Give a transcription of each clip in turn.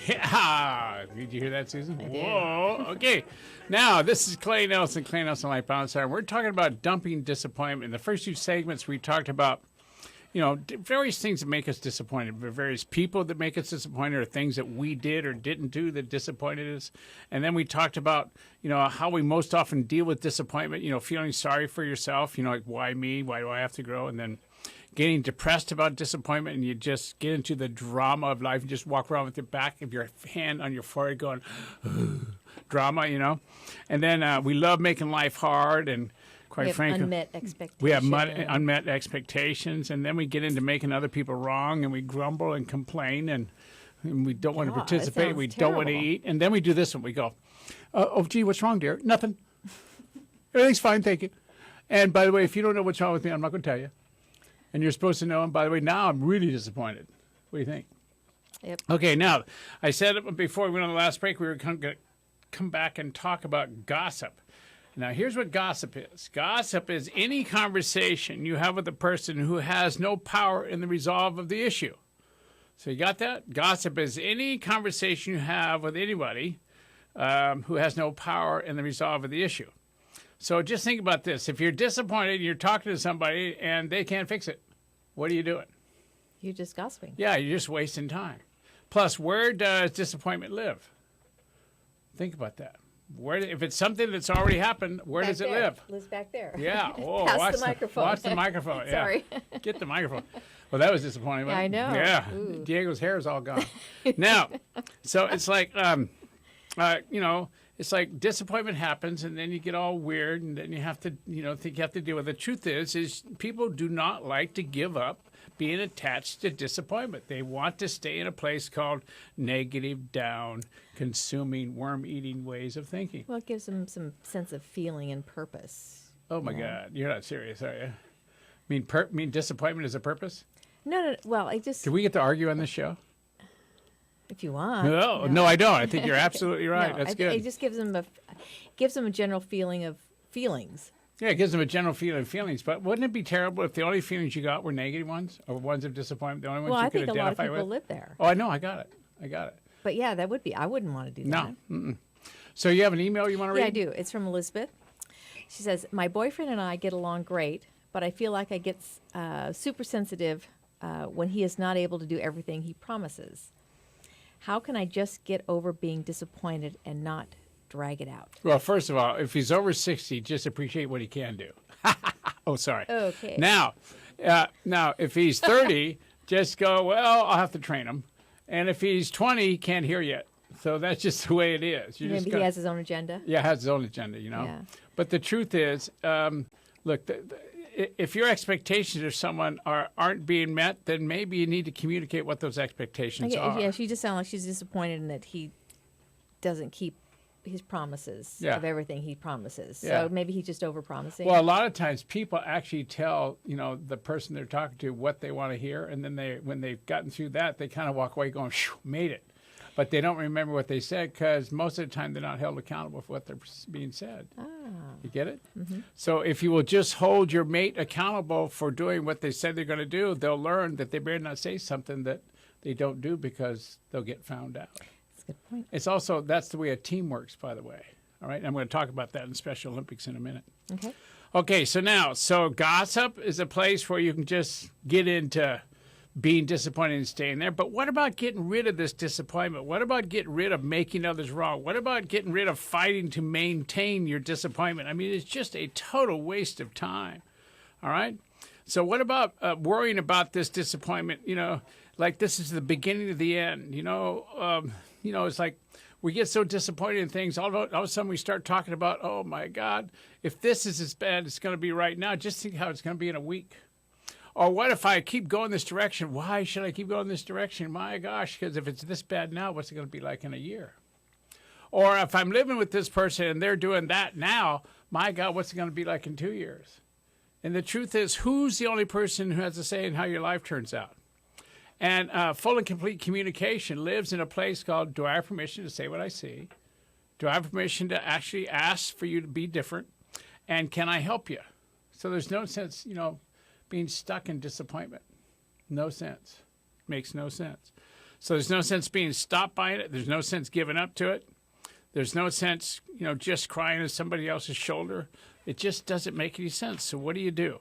Yeah. Did you hear that, Susan? I did. Whoa. Okay. Now, this is Clay Nelson, Clay Nelson Life Balance Hour. We're talking about dumping disappointment. In the first two segments, we talked about, various things that make us disappointed, various people that make us disappointed, or things that we did or didn't do that disappointed us. And then we talked about, how we most often deal with disappointment, feeling sorry for yourself, like, why me? Why do I have to grow? And then getting depressed about disappointment, and you just get into the drama of life and just walk around with the back of your hand on your forehead going, drama. And then we love making life hard, and quite frankly, unmet expectations. we have unmet expectations, and then we get into making other people wrong, and we grumble and complain, and we don't want to God, that participate. sounds We don't want to terrible. eat, and then we do this one. We go, oh, gee, what's wrong, dear? Nothing. Everything's fine, thank you. And by the way, if you don't know what's wrong with me, I'm not going to tell you. And you're supposed to know. And by the way, now I'm really disappointed. What do you think? Yep. Okay, now, I said it before we went on the last break, we were going to come back and talk about gossip. Now, here's what gossip is. Gossip is any conversation you have with a person who has no power in the resolve of the issue. So you got that? Gossip is any conversation you have with anybody who has no power in the resolve of the issue. So just think about this. If you're disappointed and you're talking to somebody and they can't fix it, what are you doing? You're just gossiping. Yeah, you're just wasting time. Plus, where does disappointment live? Think about that. If it's something that's already happened, where does it live? Lives back there. Yeah. Oh, Pass the microphone. Watch the microphone. Yeah. Sorry. Get the microphone. Well, that was disappointing. Yeah, I know. Yeah. Ooh. Diego's hair is all gone. Now, so it's like, it's like disappointment happens, and then you get all weird, and then you have to, think you have to deal with it. The truth is people do not like to give up being attached to disappointment. They want to stay in a place called negative, down, consuming, worm-eating ways of thinking. Well, it gives them some sense of feeling and purpose. Oh, my God. You're not serious, are you? Mean disappointment is a purpose? No. Well, I just... Do we get to argue on this show? If you want. No, I don't. I think you're absolutely right. No, That's good. It just gives them a general feeling of feelings. Yeah, it gives them a general feeling of feelings. But wouldn't it be terrible if the only feelings you got were negative ones or ones of disappointment, the only ones Well, you I could think a lot of identify people with? live there. Oh, I know. I got it. But yeah, that would be. I wouldn't want to do that. No. So you have an email you want to read? Yeah, I do. It's from Elizabeth. She says, my boyfriend and I get along great, but I feel like I get super sensitive when he is not able to do everything he promises. How can I just get over being disappointed and not drag it out? Well, first of all, if he's over 60, just appreciate what he can do. Oh, sorry. Okay. Now, if he's 30, just go, well, I'll have to train him. And if he's 20, he can't hear yet. So that's just the way it is. Maybe he has his own agenda? Yeah, has his own agenda, Yeah. But the truth is, look, if your expectations of someone aren't being met, then maybe you need to communicate what those expectations are. Yeah, she just sounds like she's disappointed in that he doesn't keep his promises Yeah. of everything he promises. Yeah. So maybe he's just over-promising. Well, a lot of times people actually tell, the person they're talking to what they want to hear, and then when they've gotten through that, they kind of walk away going, "Phew, made it." But they don't remember what they said because most of the time they're not held accountable for what they're being said. You get it? Mm-hmm. So if you will just hold your mate accountable for doing what they said they're going to do, they'll learn that they better not say something that they don't do because they'll get found out. That's a good point. It's also, that's the way a team works, by the way. All right? I'm going to talk about that in Special Olympics in a minute. Okay. Okay, so gossip is a place where you can just get into being disappointed and staying there. But what about getting rid of this disappointment? What about getting rid of making others wrong? What about getting rid of fighting to maintain your disappointment? I mean, it's just a total waste of time. All right? So what about worrying about this disappointment, like this is the beginning of the end? It's like we get so disappointed in things. All of a sudden we start talking about, oh, my God, if this is as bad as it's going to be right now, just think how it's going to be in a week. Or what if I keep going this direction? Why should I keep going this direction? My gosh, because if it's this bad now, what's it going to be like in a year? Or if I'm living with this person and they're doing that now, my God, what's it going to be like in 2 years? And the truth is, who's the only person who has a say in how your life turns out? And full and complete communication lives in a place called, do I have permission to say what I see? Do I have permission to actually ask for you to be different? And can I help you? So there's no sense, being stuck in disappointment. No sense. Makes no sense. So there's no sense being stopped by it. There's no sense giving up to it. There's no sense, just crying on somebody else's shoulder. It just doesn't make any sense. So what do?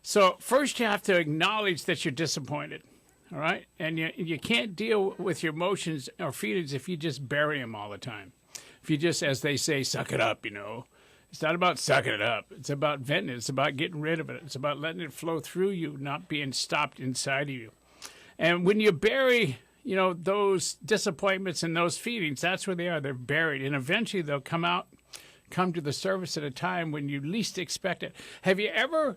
So first you have to acknowledge that you're disappointed, all right? And you can't deal with your emotions or feelings if you just bury them all the time. If you just, as they say, suck it up, It's not about sucking it up. It's about venting it. It's about getting rid of it. It's about letting it flow through you, not being stopped inside of you. And when you bury, those disappointments and those feelings, that's where they are. They're buried. And eventually they'll come to the surface at a time when you least expect it. Have you ever,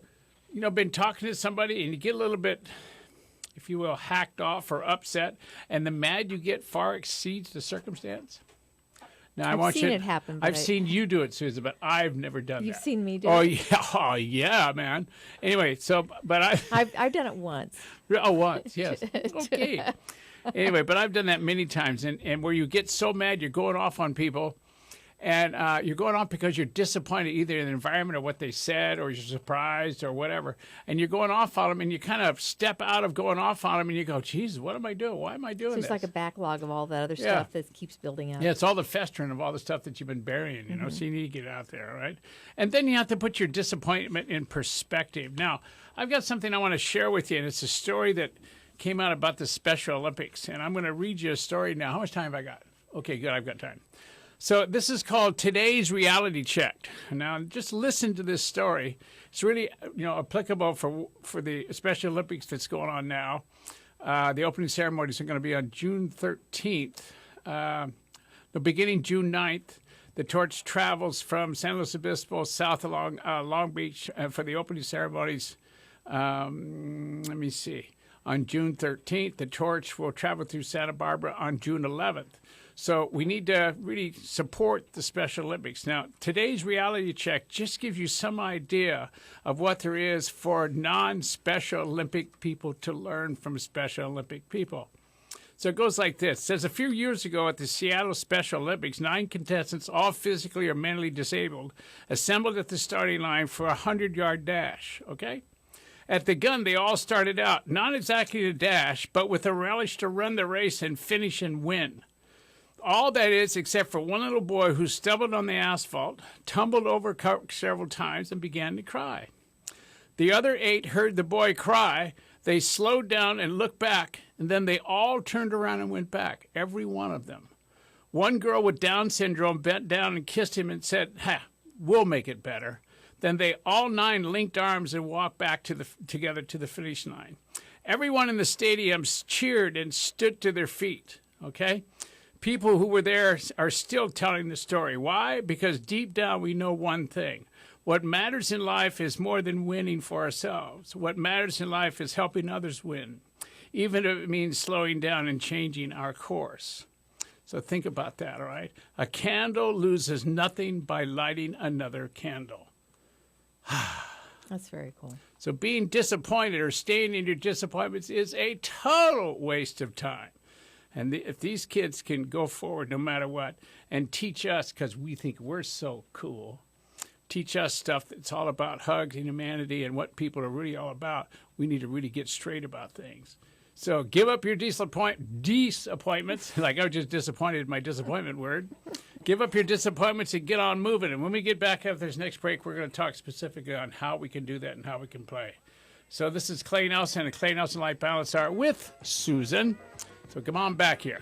been talking to somebody and you get a little bit, if you will, hacked off or upset, and the mad you get far exceeds the circumstance? Now, I've seen it happen. I've seen you do it, Susan, but I've never done that. You've seen me do it? Oh, yeah, man. Anyway, but I've done it once. Oh, once, yes. Okay. Anyway, but I've done that many times, and where you get so mad, you're going off on people, and you're going off because you're disappointed either in the environment or what they said, or you're surprised or whatever, and you're going off on them, and you kind of step out of going off on them, and you go, Jesus, what am I doing? Why am I doing this? It's like a backlog of all that other stuff that keeps building up. Yeah, it's all the festering of all the stuff that you've been burying, so you need to get it out there, right? And then you have to put your disappointment in perspective. Now, I've got something I want to share with you, and it's a story that came out about the Special Olympics, and I'm going to read you a story now. How much time have I got? Okay, good, I've got time. So this is called Today's Reality Check. Now, just listen to this story. It's really, applicable for the Special Olympics that's going on now. The opening ceremonies are going to be on June 13th. Beginning June 9th, the torch travels from San Luis Obispo south along Long Beach for the opening ceremonies. Let me see. On June 13th, the torch will travel through Santa Barbara on June 11th. So we need to really support the Special Olympics. Now, today's reality check just gives you some idea of what there is for non-Special Olympic people to learn from Special Olympic people. So it goes like this. It says a few years ago at the Seattle Special Olympics, 9 contestants, all physically or mentally disabled, assembled at the starting line for a 100-yard dash, okay? At the gun, they all started out, not exactly to dash, but with a relish to run the race and finish and win. All that is, except for one little boy who stumbled on the asphalt, tumbled over several times, and began to cry. The other 8 heard the boy cry. They slowed down and looked back, and then they all turned around and went back, every one of them. One girl with Down syndrome bent down and kissed him and said, we'll make it better. Then they all 9 linked arms and walked back together to the finish line. Everyone in the stadium cheered and stood to their feet, okay? People who were there are still telling the story. Why? Because deep down we know one thing. What matters in life is more than winning for ourselves. What matters in life is helping others win, even if it means slowing down and changing our course. So think about that, all right? A candle loses nothing by lighting another candle. That's very cool. So being disappointed or staying in your disappointments is a total waste of time. And if these kids can go forward no matter what and teach us, because we think we're so cool, teach us stuff that's all about hugs and humanity and what people are really all about, we need to really get straight about things. So give up your disappointments, like I was just disappointed in my disappointment word. Give up your disappointments and get on moving. And when we get back after this next break, we're going to talk specifically on how we can do that and how we can play. So this is Clay Nelson and Clay Nelson Life Balance Hour with Susan. So come on back here.